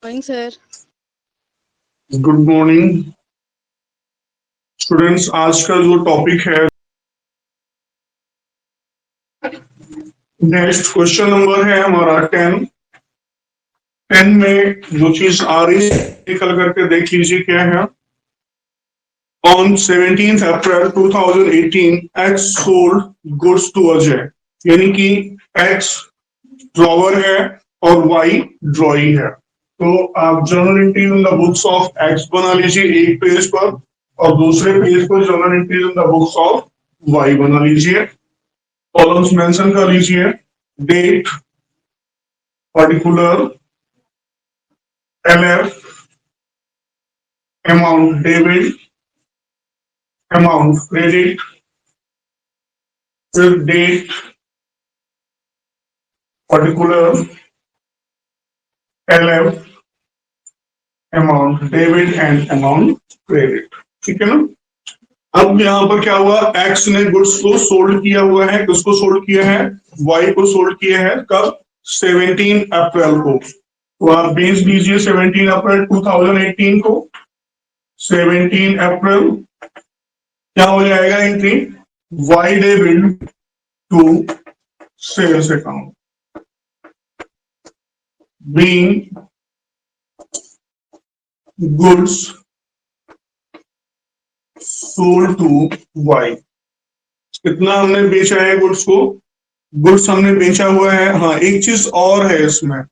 Morning sir. Good morning students. आज का जो टॉपिक है, नेक्स्ट क्वेश्चन नंबर है हमारा 10। 10 में जो चीज आ रही है निकल करके देख लीजिए क्या है। On 17 April 2018 x sold goods to Ajay, यानी कि एक्स ड्रॉवर है और वाई ड्रॉई है। तो आप journal entries in the books of X बना लीजिए एक पेज पर, और दूसरे पेज पर journal entries in the books of Y बना लीजिए। कॉलम्स मेंशन कर लीजिए। Date, particular, LF, amount debit, amount credit, फिर date, particular, LF, amount debit and amount credit. ठीक है ना। अब यहाँ पर क्या हुआ, एक्स ने गुड्स को सोल्ड किया हुआ है। किसको सोल्ड किया है? वाई को सोल्ड किया है। कब? 17 अप्रैल को। तो आप बेच दीजिए 17 अप्रैल 2018 को। 17 अप्रैल क्या हो जाएगा entry? Y debit to sales account being goods sold to Y. कितना हमने बेचा है गुड्स को? गुड्स हमने बेचा हुआ है। हाँ, एक चीज और है इसमें,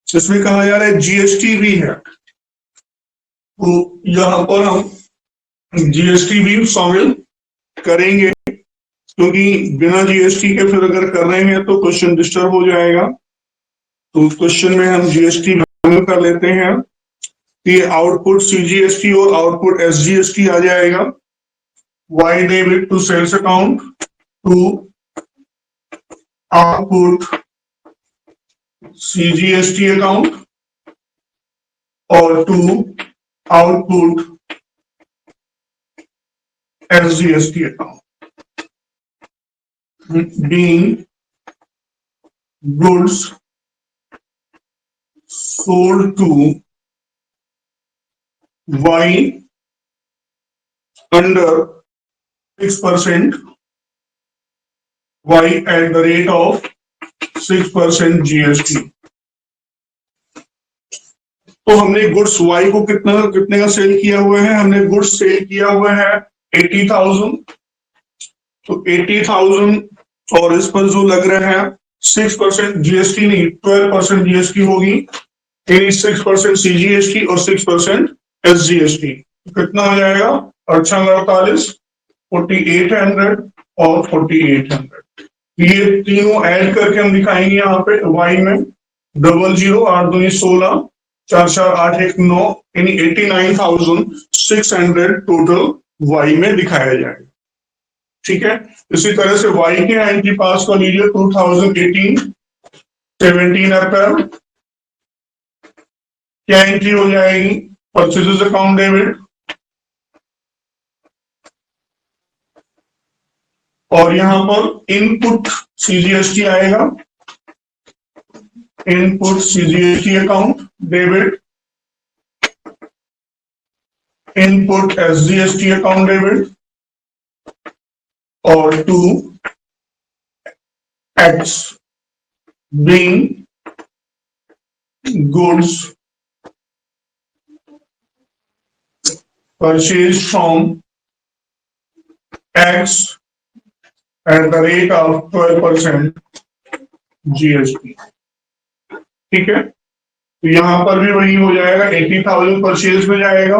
जिसमें कहा जा रहा है जीएसटी भी है। तो यहाँ पर हम जीएसटी भी शामिल करेंगे, क्योंकि बिना जीएसटी के फिर अगर कर रहे हैं तो क्वेश्चन डिस्टर्ब हो जाएगा। तो क्वेश्चन में हम जीएसटी शामिल कर लेते हैं कि आउटपुट सीजीएसटी और आउटपुट एसजीएसटी आ जाएगा। Y debit to sales account to output CGST account और to output SGST account being goods sold to Y under 6%, Y at the rate of 6% GST। तो हमने गुड्स वाई को कितने का cell किया हुआ है? हमने गुड्स सेल किया हुआ है 80,000। तो 80,000 और इस पर जो लग रहा है 6% जीएसटी नहीं, 12% जीएसटी होगी। 6% सीजीएसटी और 6% एसजीएसटी। कितना आ जाएगा? 4848, 4800 और 4800। ये तीनों ऐड करके हम दिखाएंगे यहाँ पे वाई में। 00 8 2 16 4 4 8 1 9, यानी 89,600 टोटल वाई में दिखाया जाएगा। ठीक है। इसी तरह से वाई के एंट्री पास कर लीजिए 2018 17 अप्रैल। क्या एंट्री हो जाएगी? परचेजेस अकाउंट डेबिट, और यहां पर इनपुट सीजीएसटी आएगा। Input CGST account debit, input SGST account debit, और to X being goods purchased from X at the rate of 12% GST। ठीक है। तो यहां पर भी वही हो जाएगा। 80,000 परचेज में जाएगा,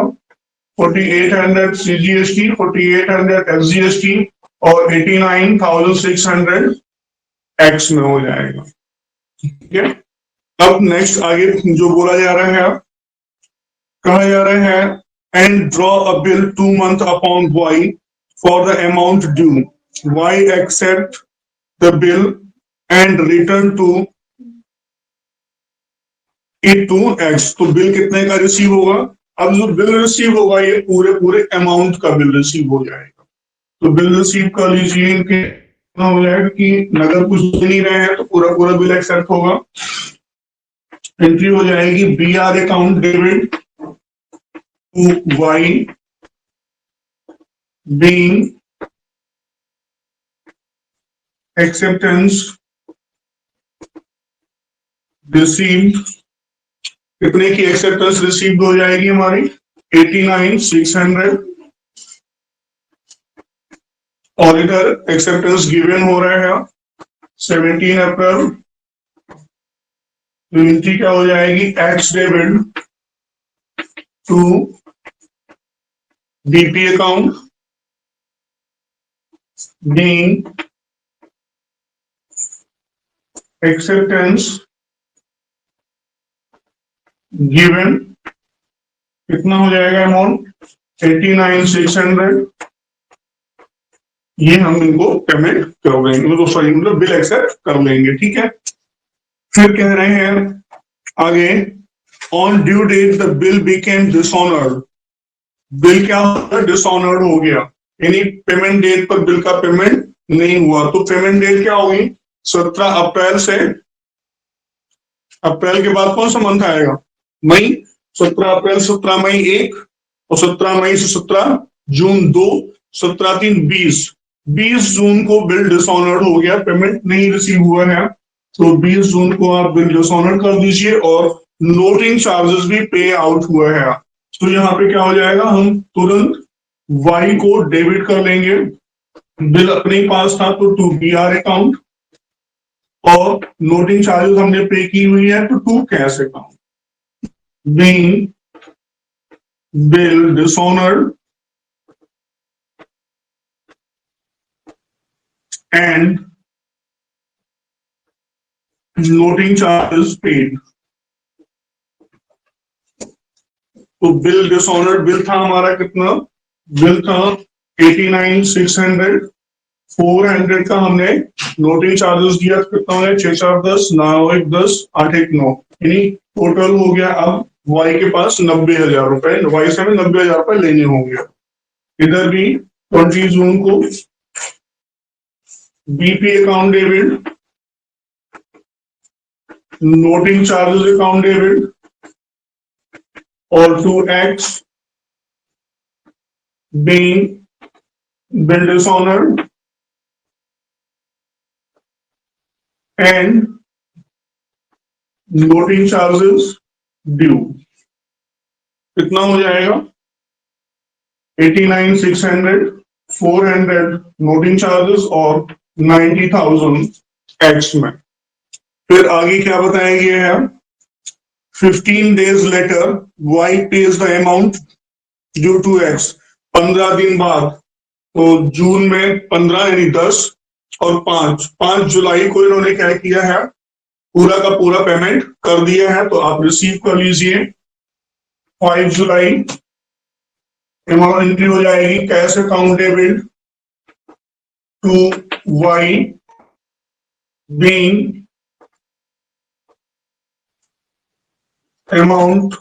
4800 सीजीएसटी, 4800 एसजीएसटी और 89,600 एक्स में हो जाएगा। ठीक है। अब नेक्स्ट आगे जो बोला जा रहा है, कहा जा रहा है and draw a bill 2 months upon Y for the amount due. Y accept the bill and return to it to X। तो बिल कितने का रिसीव होगा? अब जो बिल रिसीव होगा ये पूरे अमाउंट का बिल रिसीव हो जाएगा। तो बिल रिसीव कर लीजिए। इनके हो जाएगा कि नगर कुछ दे नहीं रहे हैं तो पूरा बिल एक्सेप्ट होगा। एंट्री हो जाएगी BR account debit to Y being acceptance received. कितने की एक्सेप्टेंस रिसीव्ड हो जाएगी हमारी? 89,600। और इधर एक्सेप्टेंस गिवन हो रहा है 17 अप्रैल। तो एंट्री क्या हो जाएगी? X debit to DP account being acceptance given. कितना हो जाएगा अमाउंट? 89,600। ये हम इनको पेमेंट कर देंगे, मतलब सॉरी, मतलब बिल एक्सेप्ट कर लेंगे। ठीक है, फिर कह रहे हैं आगे, on due date the bill became dishonoured. Bill क्या होगा? डिसऑनर्ड हो गया, यानी पेमेंट डेट पर बिल का पेमेंट नहीं हुआ। तो पेमेंट डेट क्या होगी? 17 अप्रैल से, अप्रैल के बाद कौन सा मंथ आएगा? मई। 17 अप्रैल 17 मई 1, और 17 मई से 17 जून 2, 17 3 20। 20 जून को बिल डिसऑनर्ड हो गया, पेमेंट नहीं रिसीव हुआ है। तो 20 जून को आप बिल डिसऑनर्ड कर दीजिए, और नोटिंग चार्जेस भी पे आउट हुआ है। तो यहाँ पे क्या हो जाएगा? हम तुरंत वाई को डेबिट कर लेंगे। बिल अपने पास था तो टू BR अकाउंट, और नोटिंग चार्जेस हमने पे की हुई है तो to cash account. Being bill dishonoured and noting charges paid. तो बिल डिसऑनर्ड बिल था हमारा कितना? बिल था 89,600। 400 का हमने नोटिंग चार्जेस दिया, कितना है? 6 4 10, 9 1 10, 8 1 9, यानी टोटल हो गया अब वाई के पास 90,000 रुपए। वाई से हमें 90,000 रुपए लेने होंगे। इधर भी 20 जून को BP account debit, noting charges account debit, और 2x being bill dishonored and noting charges due। कितना हो जाएगा? 89,600, 400 नोटिंग चार्जेस और 90,000 एक्स में। फिर आगे क्या बताएंगे है? 15 days later y pays the amount due to x। 15 दिन बाद, तो जून में 15 यानी 10 और 5 जुलाई को इन्होंने क्या किया है? पूरा का पूरा पेमेंट कर दिया है। तो आप रिसीव कर लीजिए। 5 जुलाई अमाउंट एंट्री हो जाएगी cash account debit to Y being amount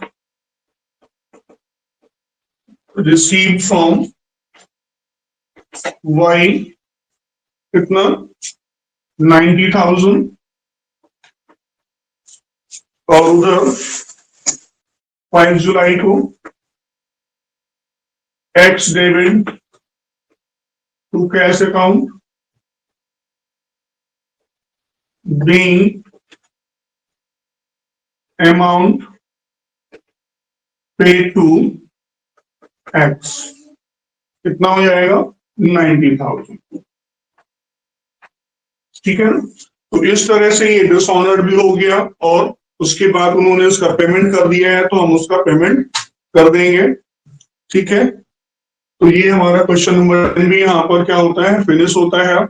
received from Y, कितना? 90,000। और उधर 5 जुलाई को X debit to cash account being amount pay to X. कितना हो जाएगा? 90,000। ठीक है, तो इस तरह से ये डिसऑनर्ड भी हो गया, और उसके बाद उन्होंने उसका पेमेंट कर दिया है, तो हम उसका पेमेंट कर देंगे। ठीक है, तो ये हमारा क्वेश्चन नंबर 10 भी यहाँ पर क्या होता है? फिनिश होता है।